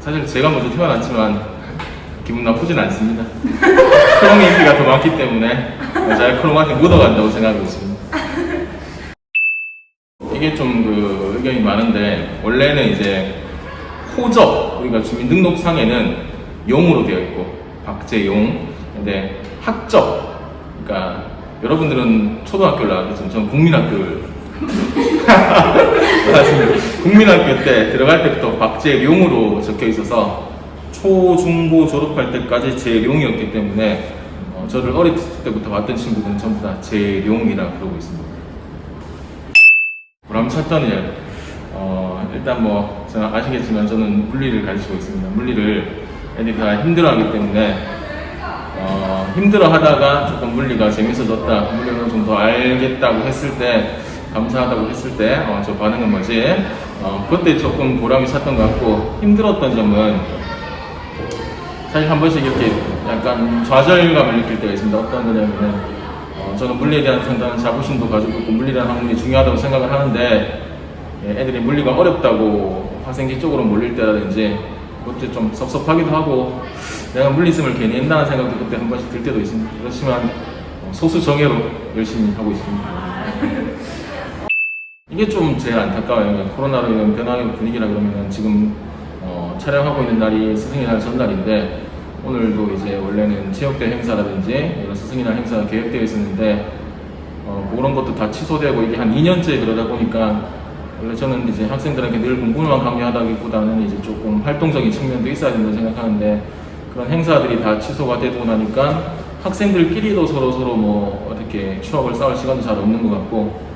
사실 제가 먼저 태어났지만 기분 나쁘진 않습니다. 크롱의 인기가 더 많기 때문에 잘 크롱한테 묻어간다고 생각하고 있습니다. 이게 좀 그 의견이 많은데, 원래는 이제 호적, 우리가 주민등록상에는 용으로 되어 있고 박재용. 근데 학적, 그러니까 여러분들은 초등학교를 나왔겠지만 저는 국민학교를 나왔습니다. 국민학교 때 들어갈 때부터 박재용으로 적혀 있어서 초, 중, 고 졸업할 때까지 재룡이었기 때문에 저를 어릴 때부터 봤던 친구들은 전부 다 재룡이라 그러고 있습니다. 보람찼던 일, 일단 뭐 제가 아시겠지만 저는 물리를 가르치고 있습니다. 물리를 애들이 다 힘들어하기 때문에 힘들어하다가 조금 물리가 재밌어졌다, 물리를 좀 더 알겠다고 했을 때, 감사하다고 했을 때 저 반응은 뭐지? 그때 조금 보람이 찼던 것 같고, 힘들었던 점은 사실 한 번씩 이렇게 약간 좌절감을 느낄 때가 있습니다. 어떤 거냐면은 저는 물리에 대한 상당한 자부심도 가지고 있고 물리라는 학문이 중요하다고 생각을 하는데, 애들이 물리가 어렵다고 학생지 쪽으로 몰릴 때라든지 그때 좀 섭섭하기도 하고 내가 물리심을 괜히 했다는 생각도 그때 한 번씩 들 때도 있습니다. 그렇지만 소수 정예로 열심히 하고 있습니다. 이게 좀 제일 안타까워요. 코로나로 인한 변화의 분위기라 그러면 지금 촬영하고 있는 날이 스승의 날 전날인데, 오늘도 이제 원래는 체육대 행사라든지 이런 스승의 날 행사가 계획되어 있었는데 그런 것도 다 취소되고, 이게 한 2년째 그러다 보니까, 원래 저는 이제 학생들에게 늘 공부만 강요하다기보다는 이제 조금 활동적인 측면도 있어야 된다고 생각하는데, 그런 행사들이 다 취소가 되고 나니까 학생들끼리도 서로 뭐 어떻게 추억을 쌓을 시간도 잘 없는 것 같고,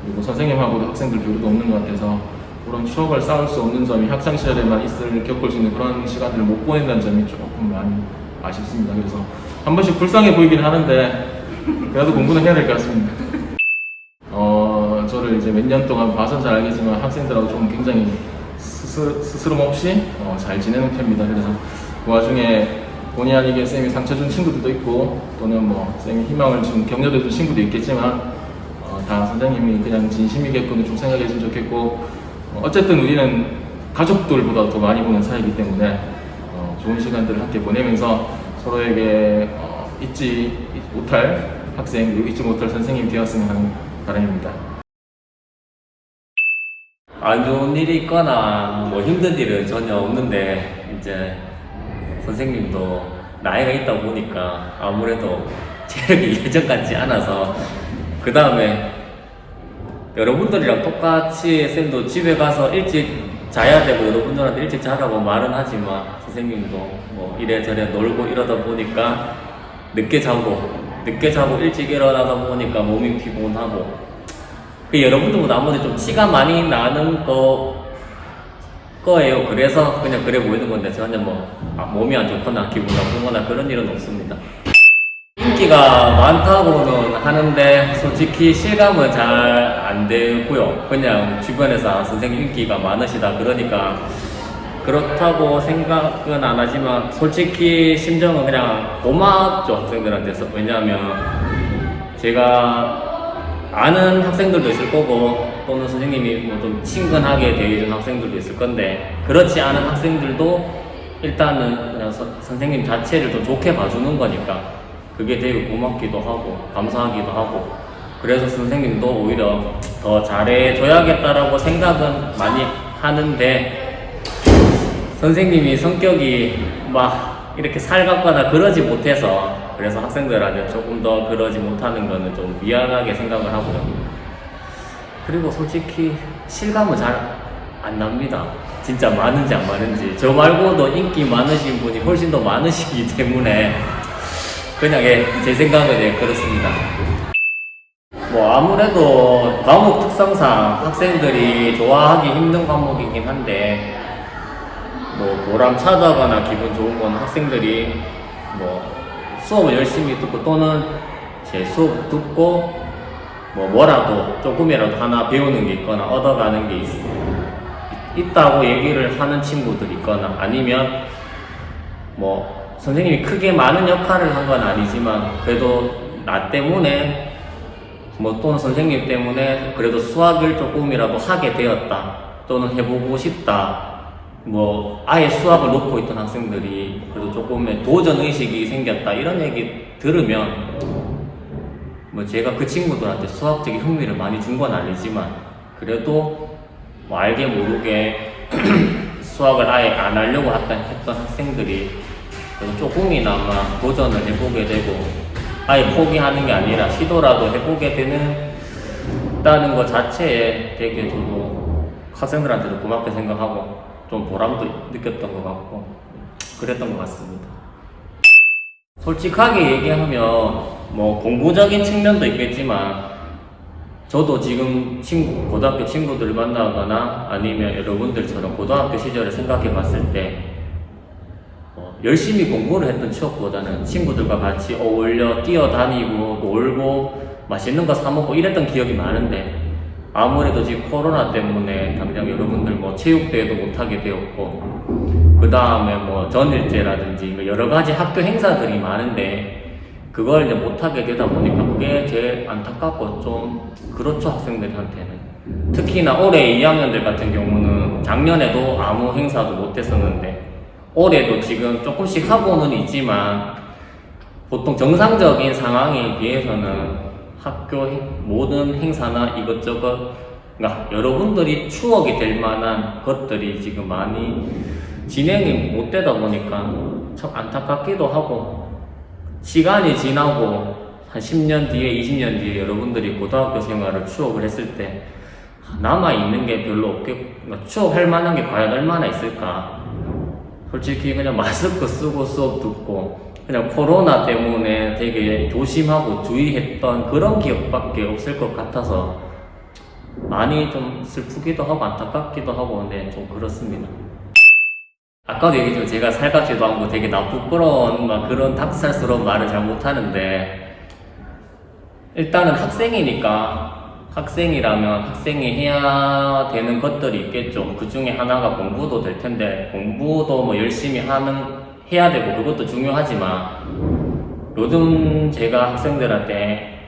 그리고 선생님하고도 학생들 교류도 없는 것 같아서 그런 추억을 쌓을 수 없는 점이 학창 시절에만 겪을 수 있는 그런 시간들을 못 보낸다는 점이 조금 많이 아쉽습니다. 그래서 한 번씩 불쌍해 보이긴 하는데 그래도 공부는 해야 될 것 같습니다. 저를 이제 몇 년 동안 봐서 잘 알겠지만 학생들하고 좀 굉장히 스스럼 없이 잘 지내는 편입니다. 그래서 그 와중에 본의 아니게 쌤이 상처 준 친구들도 있고, 또는 뭐 쌤이 희망을 준 격려해 준 친구도 있겠지만 다 선생님이 그냥 진심이겠군요 좀 생각해 주면 좋겠고, 어쨌든 우리는 가족들보다 더 많이 보는 사이이기 때문에 좋은 시간들을 함께 보내면서 서로에게 잊지 못할 학생, 그리고 잊지 못할 선생님이 되었으면 하는 바람입니다. 안 좋은 일이 있거나 뭐 힘든 일은 전혀 없는데, 이제 선생님도 나이가 있다 보니까 아무래도 체력이 예전 같지 않아서, 그 다음에 여러분들이랑 똑같이 쌤도 집에 가서 일찍 자야 되고 여러분들한테 일찍 자라고 말은 하지만, 선생님도 뭐 이래저래 놀고 이러다 보니까 늦게 자고 일찍 일어나다 보니까 몸이 피곤하고, 여러분들보다 아무래도 좀 티가 많이 나는 거예요. 그래서 그냥 그래 보이는 건데, 전혀 뭐 몸이 안 좋거나 기분 나쁘거나 그런 일은 없습니다. 인기가 많다고는 하는데 솔직히 실감은 잘 안 되고요. 그냥 주변에서 선생님 인기가 많으시다 그러니까 그렇다고 생각은 안 하지만, 솔직히 심정은 그냥 고맙죠, 학생들한테서. 왜냐하면 제가 아는 학생들도 있을 거고, 또는 선생님이 뭐 좀 친근하게 대해준 학생들도 있을 건데, 그렇지 않은 학생들도 일단은 그냥 선생님 자체를 더 좋게 봐주는 거니까 그게 되게 고맙기도 하고 감사하기도 하고, 그래서 선생님도 오히려 더 잘해줘야겠다라고 생각은 많이 하는데, 선생님이 성격이 막 이렇게 살갑거나 그러지 못해서, 그래서 학생들한테 조금 더 그러지 못하는 거는 좀 미안하게 생각을 하고요. 그리고 솔직히 실감은 잘 안 납니다. 진짜 많은지 안 많은지. 저 말고도 인기 많으신 분이 훨씬 더 많으시기 때문에 그냥 제 생각은 그렇습니다. 뭐 아무래도 과목 특성상 학생들이 좋아하기 힘든 과목이긴 한데, 뭐 보람차다거나 기분 좋은 건 학생들이 뭐 수업을 열심히 듣고, 또는 제 수업 듣고 뭐라도 조금이라도 하나 배우는 게 있거나 얻어가는 게 있다고 얘기를 하는 친구들이 있거나, 아니면 뭐 선생님이 크게 많은 역할을 한 건 아니지만 그래도 나 때문에 뭐 또는 선생님 때문에 그래도 수학을 조금이라도 하게 되었다, 또는 해보고 싶다, 뭐 아예 수학을 놓고 있던 학생들이 그래도 조금의 도전 의식이 생겼다 이런 얘기 들으면 뭐 제가 그 친구들한테 수학적인 흥미를 많이 준 건 아니지만 그래도 뭐 알게 모르게 수학을 아예 안 하려고 했던 학생들이 그래도 조금이나마 도전을 해보게 되고 아예 포기하는 게 아니라 시도라도 해보게 되는다는 것 자체에 되게 저도 학생들한테도 고맙게 생각하고 좀 보람도 느꼈던 것 같고 그랬던 것 같습니다. 솔직하게 얘기하면 뭐 공부적인 측면도 있겠지만 저도 지금 고등학교 친구들을 만나거나 아니면 여러분들처럼 고등학교 시절을 생각해 봤을 때 열심히 공부를 했던 추억보다는 친구들과 같이 어울려 뛰어다니고 놀고 맛있는 거 사 먹고 이랬던 기억이 많은데 아무래도 지금 코로나 때문에 당장 여러분들 뭐 체육대회도 못하게 되었고 그 다음에 뭐 전일제라든지 뭐 여러 가지 학교 행사들이 많은데 그걸 이제 못하게 되다 보니까 그게 제일 안타깝고 좀 그렇죠 학생들한테는. 특히나 올해 2학년들 같은 경우는 작년에도 아무 행사도 못했었는데 올해도 지금 조금씩 하고는 있지만 보통 정상적인 상황에 비해서는 학교 모든 행사나 이것저것 그러니까 여러분들이 추억이 될 만한 것들이 지금 많이 진행이 못 되다 보니까 참 안타깝기도 하고 시간이 지나고 한 10년 뒤에 20년 뒤에 여러분들이 고등학교 생활을 추억을 했을 때 남아있는 게 별로 없겠고 그러니까 추억할 만한 게 과연 얼마나 있을까. 솔직히 그냥 마스크 쓰고 수업 듣고 그냥 코로나 때문에 되게 조심하고 주의했던 그런 기억밖에 없을 것 같아서 많이 좀 슬프기도 하고 안타깝기도 하고 근데 좀 그렇습니다. 아까도 얘기했지만 제가 살갑지도 않고 되게 부끄러운 막 그런 닭살스러운 말을 잘 못하는데 일단은 학생이니까 학생이라면 학생이 해야 되는 것들이 있겠죠. 그 중에 하나가 공부도 될 텐데 공부도 뭐 열심히 해야 되고 그것도 중요하지만 요즘 제가 학생들한테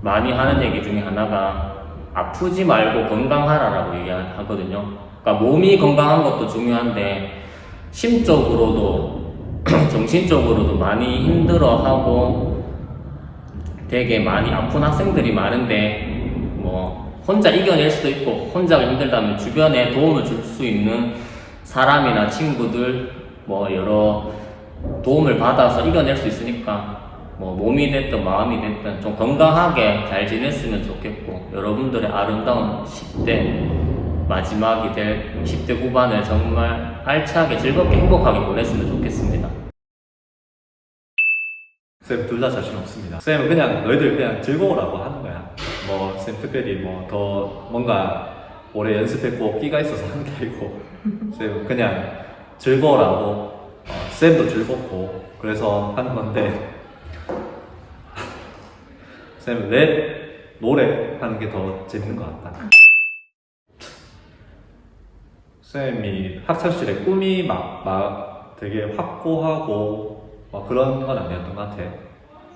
많이 하는 얘기 중에 하나가 아프지 말고 건강하라라고 얘기하거든요. 그러니까 몸이 건강한 것도 중요한데 심적으로도 정신적으로도 많이 힘들어하고 되게 많이 아픈 학생들이 많은데 뭐 혼자 이겨낼 수도 있고 혼자가 힘들다면 주변에 도움을 줄 수 있는 사람이나 친구들 뭐 여러 도움을 받아서 이겨낼 수 있으니까 뭐 몸이 됐든 마음이 됐든 좀 건강하게 잘 지냈으면 좋겠고 여러분들의 아름다운 10대 마지막이 될 10대 후반을 정말 알차게 즐겁게 행복하게 보냈으면 좋겠습니다. 쌤 둘 다 자신 없습니다. 쌤은 그냥 너희들 그냥 즐거우라고 하는 거야. 뭐 쌤 특별히 뭐 더 뭔가 오래 연습했고 끼가 있어서 하는 게 아니고 쌤 그냥 즐거우라고 쌤도 즐겁고 그래서 하는 건데 쌤 랩, 노래 하는 게 더 재밌는 것 같다. 쌤이 학창시절에 꿈이 막 되게 확고하고 막 그런 건 아니었던 것 같아.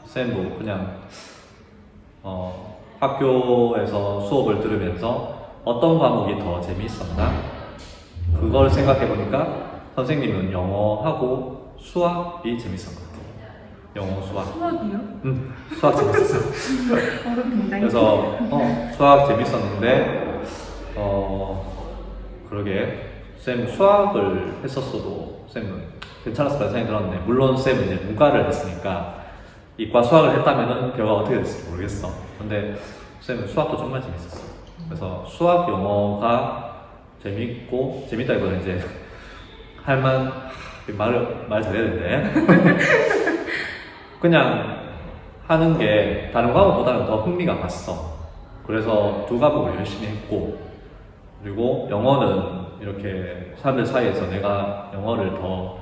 쌤도 그냥 학교에서 수업을 들으면서 어떤 과목이 더 재미있었나? 그걸 생각해보니까 선생님은 영어하고 수학이 재밌었던 것 같아요. 영어, 수학. 수학이요? 응, 수학 재밌었어. 굉장히. 그래서 수학 재밌었는데 그러게 쌤 수학을 했었어도 쌤은 괜찮았을 거라 생각이 들었는데 물론 쌤은 이제 문과를 했으니까 이과 수학을 했다면은 결과가 어떻게 됐을지 모르겠어. 근데 쌤은 수학도 정말 재밌었어. 그래서 수학 영어가 재밌고 재밌다기보다는 이제 말 잘해야 되는데 그냥 하는 게 다른 과목보다는 더 흥미가 갔어. 그래서 두 과목을 열심히 했고 그리고 영어는 이렇게 사람들 사이에서 내가 영어를 더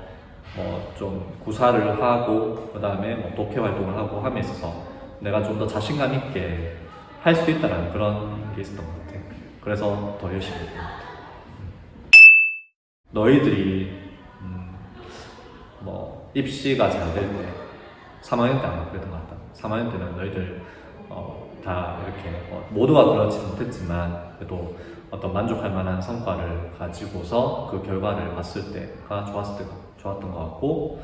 좀 구사를 하고 그 다음에 독해 활동을 하고 함에 있어서 내가 좀 더 자신감 있게 할 수 있다는 그런 게 있었던 것 같아. 그래서 더 열심히 했던 것 같아. 너희들이 뭐 입시가 잘 될 때 3학년 때 아마 그랬던 것 같다. 3학년 때는 너희들 다 이렇게 모두가 그렇지 못했지만 그래도 어떤 만족할 만한 성과를 가지고서 그 결과를 봤을 때가 좋았던 것 같고,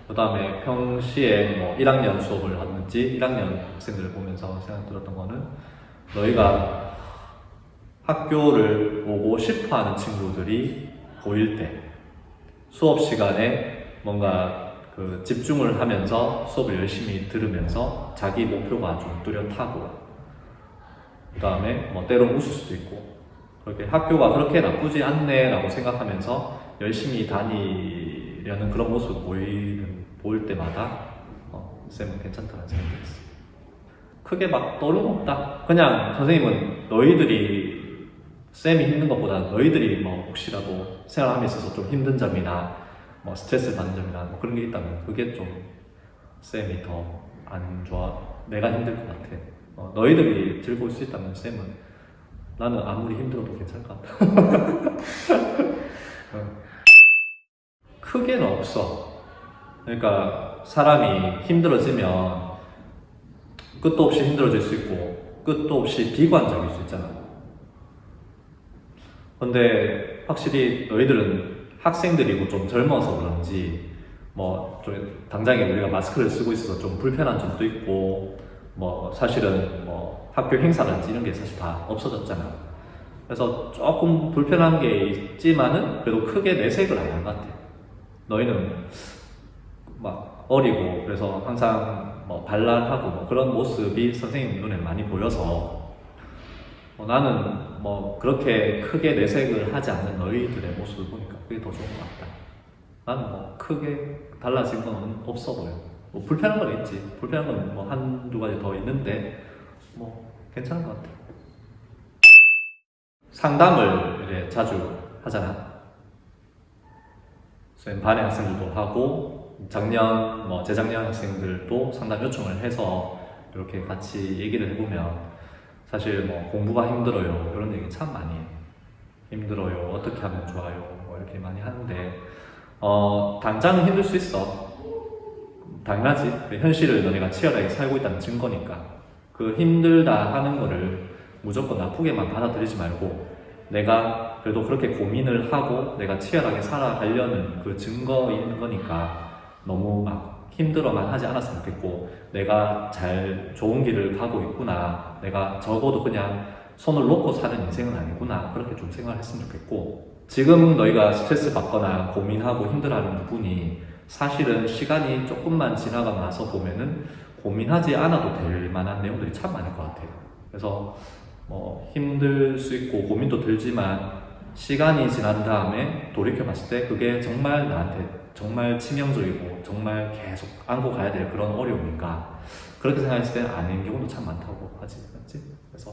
그 다음에 평시에 뭐 1학년 수업을 하든지 1학년 학생들을 보면서 생각 들었던 거는, 너희가 학교를 오고 싶어 하는 친구들이 보일 때, 수업 시간에 뭔가 그 집중을 하면서 수업을 열심히 들으면서 자기 목표가 좀 뚜렷하고, 그 다음에 뭐 때론 웃을 수도 있고, 그렇게 학교가 그렇게 나쁘지 않네 라고 생각하면서 열심히 다니려는 그런 모습을 보일 때마다 쌤은 괜찮다는 생각이 들었어요. 크게 막 떠오르는 거 없다. 그냥 선생님은 너희들이 쌤이 힘든 것보다 너희들이 뭐 혹시라도 생활함에 있어서 좀 힘든 점이나 뭐 스트레스 받는 점이나 뭐 그런 게 있다면 그게 좀 쌤이 더 안 좋아, 내가 힘들 것 같아. 너희들이 즐거울 수 있다면 쌤은 나는 아무리 힘들어도 괜찮을 것 같아. 크게는 없어. 그러니까 사람이 힘들어지면 끝도 없이 힘들어질 수 있고 끝도 없이 비관적일 수 있잖아. 근데 확실히 너희들은 학생들이고 좀 젊어서 그런지 뭐 좀 당장에 우리가 마스크를 쓰고 있어서 좀 불편한 점도 있고, 뭐 사실은 뭐 학교 행사든지 이런 게 사실 다 없어졌잖아. 그래서 조금 불편한 게 있지만은 그래도 크게 내색을 안 한 것 같아. 너희는 막 어리고 그래서 항상 뭐 발랄하고 뭐 그런 모습이 선생님 눈에 많이 보여서 나는 뭐 그렇게 크게 내색을 하지 않는 너희들의 모습을 보니까 그게 더 좋은 것 같다. 나는 뭐 크게 달라진 건 없어 보여. 뭐 불편한 건 있지. 불편한 건 뭐 한두 가지 더 있는데 뭐 괜찮은 것 같아. 상담을 이제 자주 하잖아. 반의 학생들도 하고 작년, 뭐 재작년 학생들도 상담 요청을 해서 이렇게 같이 얘기를 해보면 사실 뭐 공부가 힘들어요 이런 얘기 참 많이 해. 힘들어요, 어떻게 하면 좋아요, 뭐 이렇게 많이 하는데 당장은 힘들 수 있어. 당연하지. 현실을 너네가 치열하게 살고 있다는 증거니까. 그 힘들다 하는 거를 무조건 나쁘게만 받아들이지 말고, 내가 그래도 그렇게 고민을 하고 내가 치열하게 살아가려는 그 증거인 거니까 너무 막 힘들어만 하지 않았으면 좋겠고, 내가 잘 좋은 길을 가고 있구나, 내가 적어도 그냥 손을 놓고 사는 인생은 아니구나, 그렇게 좀 생각을 했으면 좋겠고, 지금 너희가 스트레스 받거나 고민하고 힘들어하는 부분이 사실은 시간이 조금만 지나가고 나서 보면은 고민하지 않아도 될 만한 내용들이 참 많을 것 같아요. 그래서 뭐 힘들 수 있고 고민도 들지만 시간이 지난 다음에 돌이켜봤을 때 그게 정말 나한테 정말 치명적이고 정말 계속 안고 가야 될 그런 어려움인가, 그렇게 생각했을 때는 아닌 경우도 참 많다고 하지, 맞지? 그래서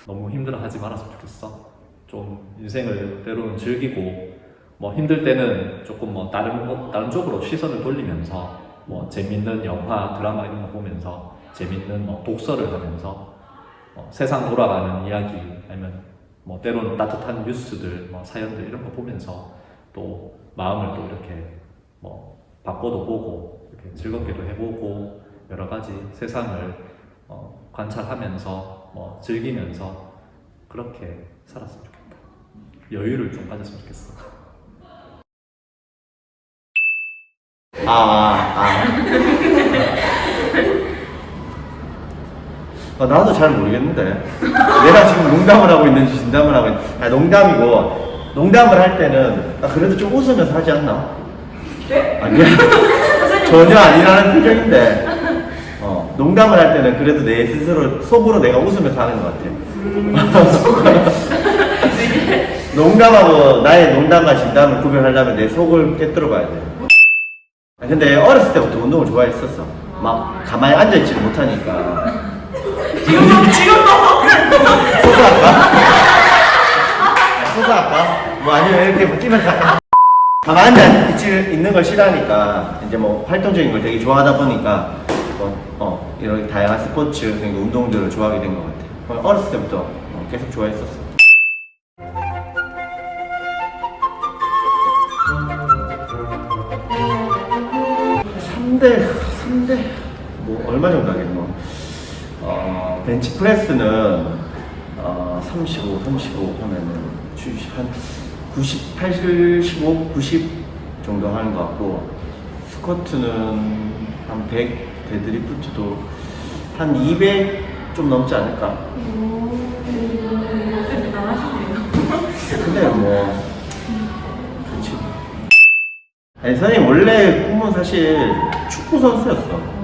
너무 힘들어하지 말았으면 좋겠어. 좀 인생을 때로는 즐기고, 뭐 힘들 때는 조금 뭐 다른 쪽으로 시선을 돌리면서 뭐 재밌는 영화, 드라마 이런 거 보면서 재밌는 뭐 독서를 하면서 세상 돌아가는 이야기, 아니면 뭐 때로는 따뜻한 뉴스들, 뭐 사연들 이런 거 보면서 또 마음을 또 이렇게 뭐 바꿔도 보고 이렇게 즐겁게도 해보고 여러 가지 세상을 관찰하면서 뭐 즐기면서 그렇게 살았으면 좋겠다. 여유를 좀 가졌으면 좋겠어. 나도 잘 모르겠는데. 내가 지금 농담을 하고 있는지 진담을 하고 있는지. 농담이고, 농담을 할 때는 그래도 좀 웃으면서 하지 않나? 네? 아니야. 전혀 아니라는 표정인데, 농담을 할 때는 그래도 내 스스로 속으로 내가 웃으면서 하는 것 같아. 농담하고 나의 농담과 진담을 구별하려면 내 속을 깨뜨려 봐야 돼. 근데 어렸을 때부터 운동을 좋아했었어. 막 가만히 앉아있지를 못하니까. 지금도 소소할까? 소소할까? 뭐 아니면 이렇게 뭐 뛰면서 가만히 앉아있는 걸 싫어하니까 이제 뭐 활동적인 걸 되게 좋아하다 보니까 이런 다양한 스포츠, 그리고 운동들을 좋아하게 된 것 같아. 어렸을 때부터 계속 좋아했었어. 삼 대 뭐 얼마 정도 하겠노? 벤치프레스는 35, 35 하면은 한 90, 85, 90 정도 하는 것 같고 스쿼트는 한 100, 데드리프트도 한 200 좀 넘지 않을까. 대단하시네요. 근데 뭐 그렇지. 아니 선생님 원래 꿈은 사실 축구 선수였어.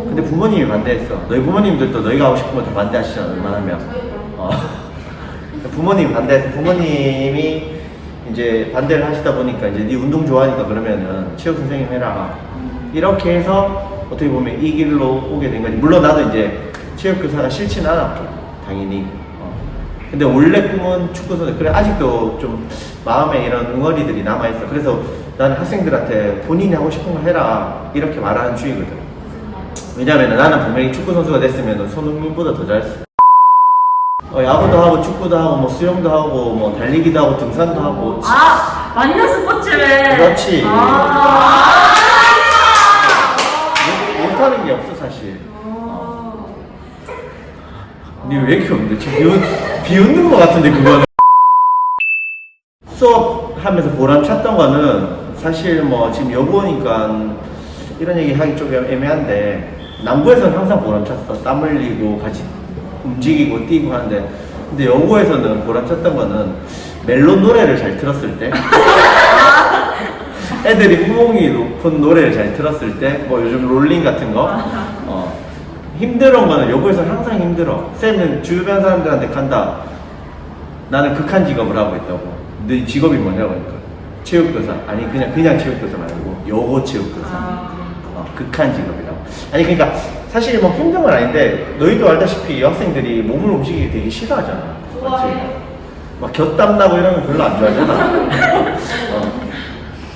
근데 부모님이 반대했어. 너희 부모님들도 너희가 하고 싶은 거 다 반대하시잖아. 웬만하면. 부모님이 반대해서 부모님이 이제 반대를 하시다 보니까 이제 네 운동 좋아하니까 그러면은 체육 선생님 해라. 이렇게 해서 어떻게 보면 이 길로 오게 된 거지. 물론 나도 이제 체육 교사가 싫진 않았고 당연히. 근데 원래 꿈은 축구 선수. 그래 아직도 좀 마음에 이런 응어리들이 남아 있어. 그래서 나는 학생들한테 본인이 하고 싶은 거 해라 이렇게 말하는 주의거든. 왜냐면 나는 분명히 축구 선수가 됐으면 손흥민보다 더 잘했어. 야구도 하고 축구도 하고 뭐 수영도 하고 뭐 달리기도 하고 등산도 하고. 아, 완전 스포츠래. 그렇지. 아. 못하는 게 없어 사실. 근데 왜 이렇게 없는데? 지금 비웃는 것 같은데 그거는. 수업하면서 보람 찼던 거는 사실 뭐 지금 여고니까 이런 얘기 하기 좀 애매한데 남부에서는 항상 보람 찼어. 땀 흘리고 같이 움직이고 뛰고 하는데 근데 여고에서는 보람 찼던 거는 멜론 노래를 잘 들었을 때 애들이 후봉이 높은 노래를 잘 들었을 때 뭐 요즘 롤링 같은 거 힘들은 거는 여고에서 항상 힘들어. 쌤은 주변 사람들한테 간다. 나는 극한 직업을 하고 있다고. 네 직업이 뭐냐고 하니까 체육교사. 아니 그냥 체육교사 말고 여고 체육교사. 극한 직업이라고. 아니 그러니까 사실 뭐 힘든 건 아닌데 너희도 알다시피 여학생들이 몸을 움직이기 되게 싫어하잖아. 맞지? 막 곁땀 나고 이런 거 별로 안 좋아하잖아.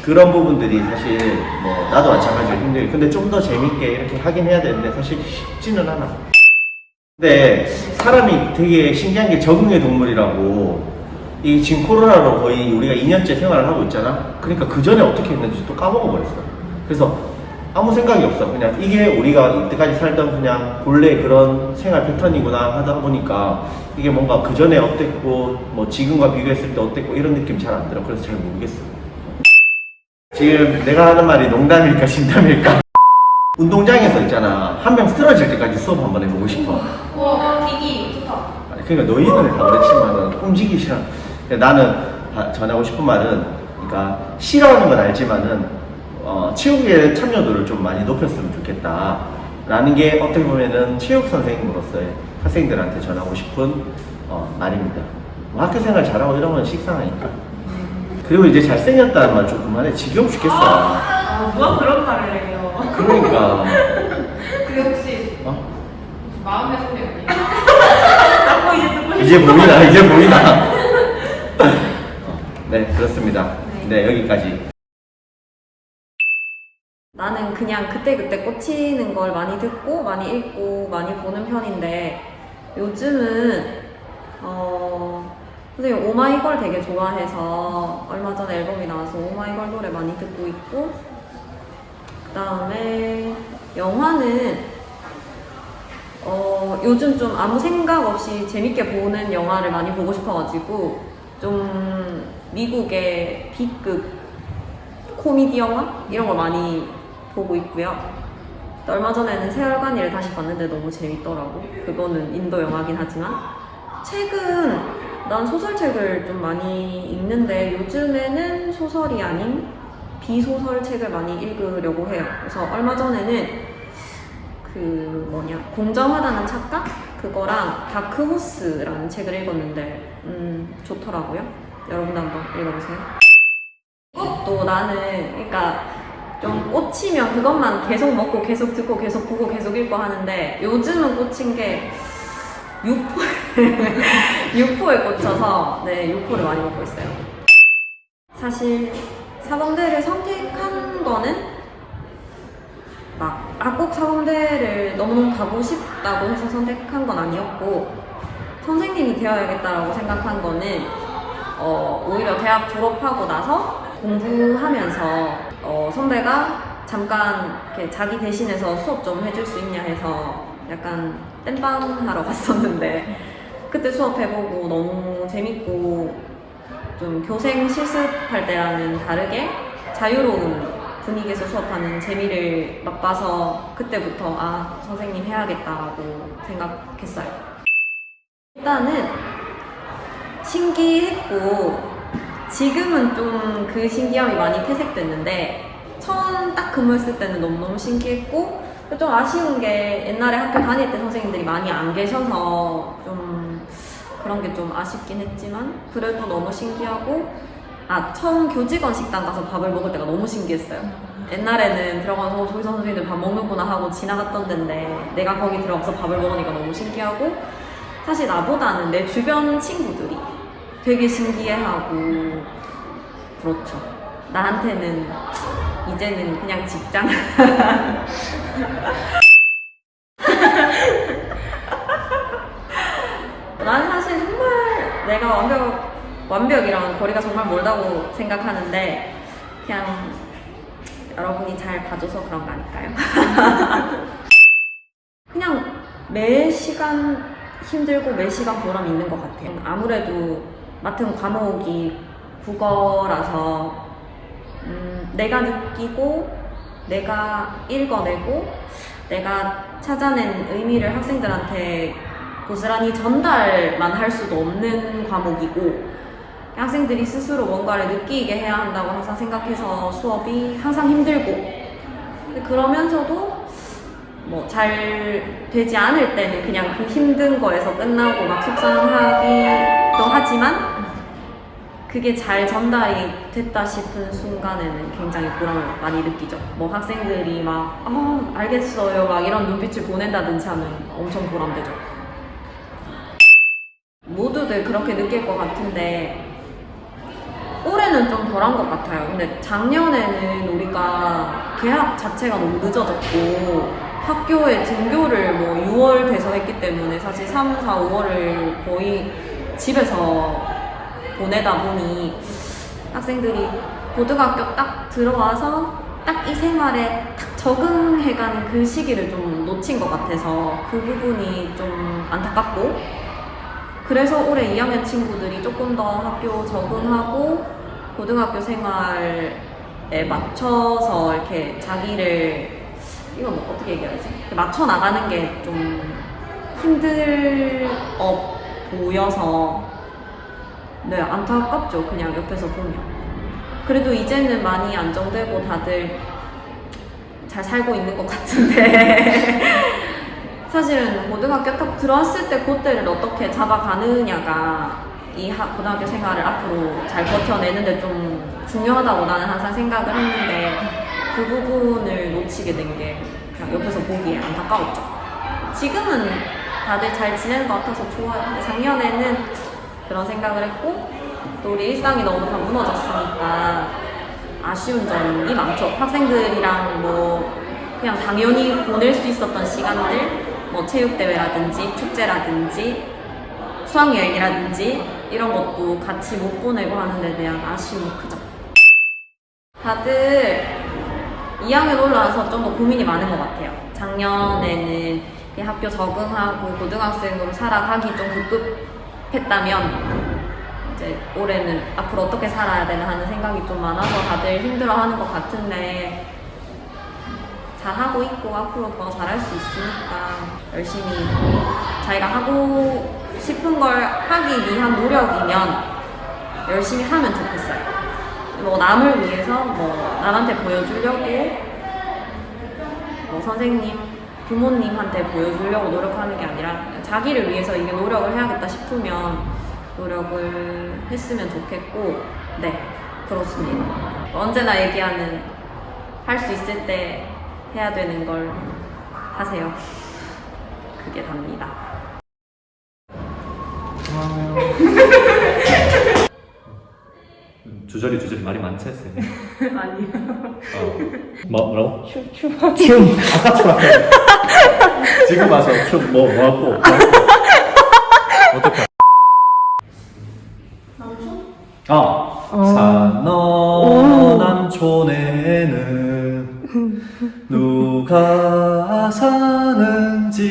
그런 부분들이 사실 뭐 나도 마찬가지로 힘들게. 근데 좀 더 재밌게 이렇게 하긴 해야 되는데 사실 쉽지는 않아. 근데 사람이 되게 신기한 게 적응의 동물이라고. 이 지금 코로나로 거의 우리가 2년째 생활을 하고 있잖아. 그러니까 그 전에 어떻게 했는지 또 까먹어 버렸어. 그래서 아무 생각이 없어. 그냥 이게 우리가 이때까지 살던 그냥 본래 그런 생활 패턴이구나 하다 보니까 이게 뭔가 그 전에 어땠고 뭐 지금과 비교했을 때 어땠고 이런 느낌 잘 안 들어. 그래서 잘 모르겠어. 지금 내가 하는 말이 농담일까 진담일까? 운동장에서 있잖아. 한 명 쓰러질 때까지 수업 한번 해보고 싶어. 와, 기기 좋다. 그러니까 너희들은 다 그렇지만은 움직이기 싫어. 나는 전하고 싶은 말은, 그러니까 싫어하는 건 알지만은 체육의 참여도를 좀 많이 높였으면 좋겠다. 라는 게 어떻게 보면은 체육 선생님으로서의 학생들한테 전하고 싶은 말입니다. 뭐 학교 생활 잘하고 이런 건 식상하니까. 그리고 이제 잘생겼다는 말 좀 그만해. 지겨워 죽겠어. 누가 그런 말을 해요? 그러니까. 그게 혹시 마음의 소리 아니에요? 자꾸 이제 듣고 이제 보이나? 이제 보이나? 네, 그렇습니다. 네, 여기까지. 나는 그냥 그때그때 꽂히는 걸 많이 듣고 많이 읽고 많이 보는 편인데 요즘은 선생님 오마이걸 되게 좋아해서 얼마 전에 앨범이 나와서 오마이걸 노래 많이 듣고 있고, 그 다음에 영화는 요즘 좀 아무 생각 없이 재밌게 보는 영화를 많이 보고 싶어가지고 좀 미국의 B급 코미디 영화? 이런 걸 많이 보고 있고요. 또 얼마 전에는 세월간이를 다시 봤는데 너무 재밌더라고. 그거는 인도 영화긴 하지만. 책은 난 소설책을 좀 많이 읽는데 요즘에는 소설이 아닌 비소설 책을 많이 읽으려고 해요. 그래서 얼마 전에는 공정하다는 착각? 그거랑 다크호스라는 책을 읽었는데 좋더라고요. 여러분도 한번 읽어보세요. 이것도 나는 그러니까 좀 꽂히면 그것만 계속 먹고 계속 듣고 계속 보고 계속 읽고 하는데 요즘은 꽂힌 게 육포에 꽂혀서 육포를 많이 먹고 있어요. 사실 사범대를 선택한 거는 꼭 사범대를 너무너무 가고 싶다고 해서 선택한 건 아니었고, 선생님이 되어야겠다라고 생각한 거는 오히려 대학 졸업하고 나서 공부하면서 선배가 잠깐 이렇게 자기 대신해서 수업 좀 해줄 수 있냐 해서 약간 땜빵하러 갔었는데 그때 수업해보고 너무 재밌고 좀 교생 실습할 때랑은 다르게 자유로운 분위기에서 수업하는 재미를 맛봐서 그때부터 아 선생님 해야겠다라고 생각했어요. 일단은 신기했고 지금은 좀 그 신기함이 많이 퇴색됐는데 처음 딱 근무했을 때는 너무너무 신기했고 좀 아쉬운 게 옛날에 학교 다닐 때 선생님들이 많이 안 계셔서 좀 그런 게 좀 아쉽긴 했지만 그래도 너무 신기하고 처음 교직원 식당 가서 밥을 먹을 때가 너무 신기했어요. 옛날에는 들어가서 저기서 선생님들 밥 먹는구나 하고 지나갔던 데인데 내가 거기 들어가서 밥을 먹으니까 너무 신기하고 사실 나보다는 내 주변 친구들이 되게 신기해하고 그렇죠. 나한테는 이제는 그냥 직장 난 사실 정말 내가 완벽이랑 거리가 정말 멀다고 생각하는데 그냥 여러분이 잘 봐줘서 그런 거 아닐까요? 그냥 매 시간 힘들고 매 시간 보람 있는 것 같아요. 아무래도 맡은 과목이 국어라서 내가 느끼고 내가 읽어내고 내가 찾아낸 의미를 학생들한테 고스란히 전달만 할 수도 없는 과목이고 학생들이 스스로 뭔가를 느끼게 해야 한다고 항상 생각해서 수업이 항상 힘들고 그러면서도 뭐 잘 되지 않을 때는 그냥 그 힘든 거에서 끝나고 막 속상하기도 하지만 그게 잘 전달이 됐다 싶은 순간에는 굉장히 보람을 많이 느끼죠. 뭐 학생들이 막 알겠어요 막 이런 눈빛을 보낸다든지 하면 엄청 보람되죠. 모두들 그렇게 느낄 것 같은데 올해는 좀 덜한 것 같아요. 근데 작년에는 우리가 개학 자체가 너무 늦어졌고 학교에 등교를 뭐 6월 돼서 했기 때문에 사실 3, 4, 5월을 거의 집에서 보내다 보니 학생들이 고등학교 딱 들어와서 딱 이 생활에 딱 적응해가는 그 시기를 좀 놓친 것 같아서 그 부분이 좀 안타깝고 그래서 올해 2학년 친구들이 조금 더 학교 적응하고 고등학교 생활에 맞춰서 이렇게 자기를 이건 어떻게 얘기하지? 맞춰 나가는 게 좀 힘들어 보여서 네 안타깝죠. 그냥 옆에서 보면. 그래도 이제는 많이 안정되고 다들 잘 살고 있는 것 같은데 사실은 고등학교 딱 들어왔을 때 그때를 어떻게 잡아가느냐가 이 고등학교 생활을 앞으로 잘 버텨내는데 좀 중요하다고 나는 항상 생각을 했는데 그 부분을 놓치게 된 게 그냥 옆에서 보기에 안타까웠죠. 지금은 다들 잘 지내는 것 같아서 좋아요. 근데 작년에는 그런 생각을 했고 또 우리 일상이 너무 다 무너졌으니까 아쉬운 점이 많죠. 학생들이랑 뭐 그냥 당연히 보낼 수 있었던 시간들 뭐 체육대회라든지 축제라든지 수학여행이라든지 이런 것도 같이 못 보내고 하는 데 대한 아쉬움이 크죠. 다들 2학년 올라와서 좀 더 고민이 많은 것 같아요. 작년에는 학교 적응하고 고등학생으로 살아가기 좀 급급했다면 이제 올해는 앞으로 어떻게 살아야 되나 하는 생각이 좀 많아서 다들 힘들어하는 것 같은데 잘하고 있고 앞으로 더 잘할 수 있으니까 열심히 자기가 하고 싶은 걸 하기 위한 노력이면 열심히 하면 좋겠어요. 뭐 남을 위해서 뭐 남한테 보여주려고 뭐 선생님, 부모님한테 보여주려고 노력하는 게 아니라 자기를 위해서 이게 노력을 해야겠다 싶으면 노력을 했으면 좋겠고 네 그렇습니다. 언제나 얘기하는 할 수 있을 때 해야 되는 걸 하세요. 그게 답니다. 주저리 말이 많지 쌤. 아니요. 뭐라고? 춤 아까처럼 지금 와서 춤뭐 하고 어떻게? 산호남촌에는 누가 사는지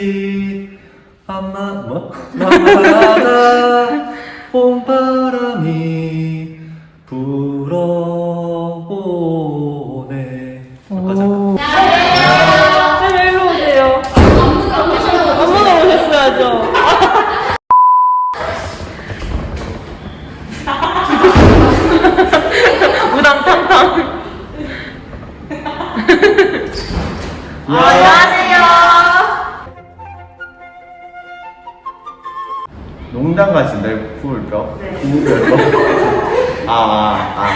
아마 뭐? 마마다 봄바람이 불어오네. 가자. 쌤 일로 오세요. 안무가 오셨어야죠. 우당탕탕. 안녕하세요. 농담 같은데 구울뼈? 구울뼈? 아.